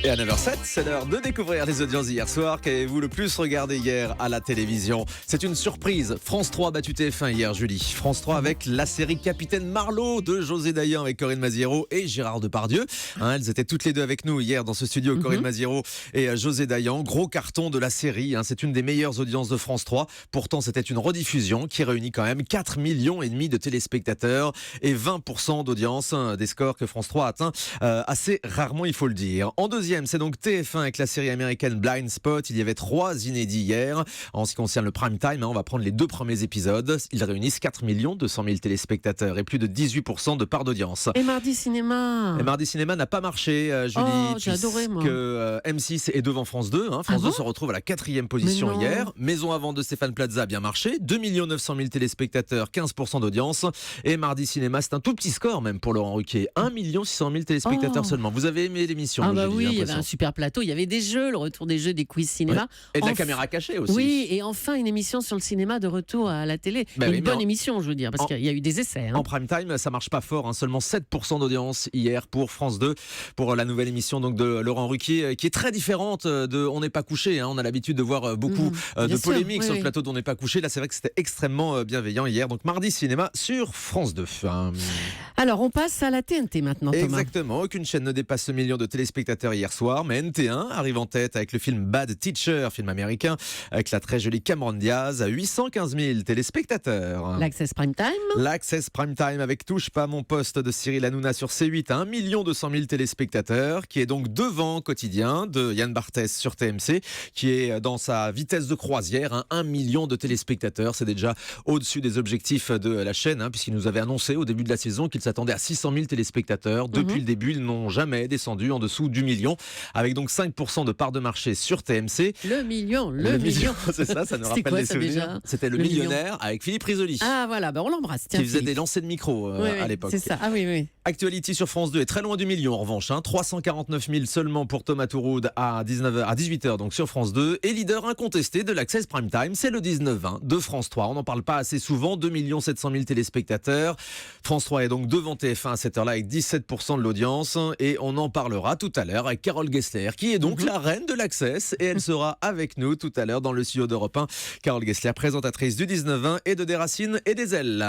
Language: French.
Et à 9h07, c'est l'heure de découvrir les audiences d'hier soir. Qu'avez-vous le plus regardé hier à la télévision? C'est une surprise. France 3 a battu TF1 hier, Julie. France 3 avec la série Capitaine Marlowe de José Dayan avec Corinne Maziero et Gérard Depardieu. Elles étaient toutes les deux avec nous hier dans ce studio, Corinne Maziero et José Dayan. Gros carton de la série. C'est une des meilleures audiences de France 3. Pourtant, c'était une rediffusion qui réunit quand même 4,5 millions de téléspectateurs et 20% d'audience. Des scores que France 3 atteint assez rarement, il faut le dire. En deuxième, c'est donc TF1 avec la série américaine Blind Spot. Il y avait 3 inédits hier. En ce qui concerne le prime time, on va prendre les 2 premiers épisodes. Ils réunissent 4 200 000 téléspectateurs et plus de 18% de part d'audience. Et Mardi Cinéma n'a pas marché, Julie. J'ai adoré, moi. M6 est devant France 2. France 2 se retrouve à la 4e position hier. Maison à vendre de Stéphane Plaza a bien marché. 2 900 000 téléspectateurs, 15% d'audience. Et Mardi Cinéma, c'est un tout petit score même pour Laurent Ruquier. 1 600 000 téléspectateurs seulement. Vous avez aimé l'émission? Oui, il y avait un super plateau, il y avait des jeux, le retour des jeux, des quiz cinéma. Ouais. Et de la caméra cachée aussi. Oui, et enfin une émission sur le cinéma de retour à la télé. Une bonne émission, je veux dire, parce qu'il y a eu des essais. En prime time, ça marche pas fort. Seulement 7% d'audience hier pour France 2, pour la nouvelle émission donc de Laurent Ruquier, qui est très différente de On n'est pas couché. On a l'habitude de voir beaucoup de polémiques sur le plateau d'On n'est pas couché. Là, c'est vrai que c'était extrêmement bienveillant hier. Donc Mardi Cinéma sur France 2. Alors, on passe à la TNT maintenant, Thomas. Exactement. Aucune chaîne ne dépasse ce million de téléspectateurs hier soir, mais NT1 arrive en tête avec le film Bad Teacher, film américain, avec la très jolie Cameron Diaz, à 815 000 téléspectateurs. L'Access Prime Time. L'Access Prime Time avec Touche pas mon poste de Cyril Hanouna sur C8 à 1 200 000 téléspectateurs, qui est donc devant Quotidien de Yann Barthès sur TMC, qui est dans sa vitesse de croisière, 1 million de téléspectateurs. C'est déjà au-dessus des objectifs de la chaîne, puisqu'il nous avait annoncé au début de la saison qu'il s'attendait à 600 000 téléspectateurs. Depuis le début, ils n'ont jamais descendu en dessous du million, avec donc 5% de part de marché sur TMC. Le million. C'est ça nous rappelle des souvenirs. C'était le millionnaire avec Philippe Risoli. Ah voilà, on l'embrasse. Qui faisait des lancers de micro à l'époque. C'est ça, oui. Actuality sur France 2 est très loin du million en revanche. 349 000 seulement pour Thomas Touroud à 18h donc sur France 2. Et leader incontesté de l'Access Prime Time, c'est le 19-20 de France 3. On n'en parle pas assez souvent, 2 700 000 téléspectateurs. France 3 est donc devant TF1 à cette heure-là avec 17% de l'audience. Et on en parlera tout à l'heure avec Carole Gessler, qui est donc la reine de l'Access. Et elle sera avec nous tout à l'heure dans le studio d'Europe 1. Carole Gessler, présentatrice du 19-20 et de Des Racines et des Ailes.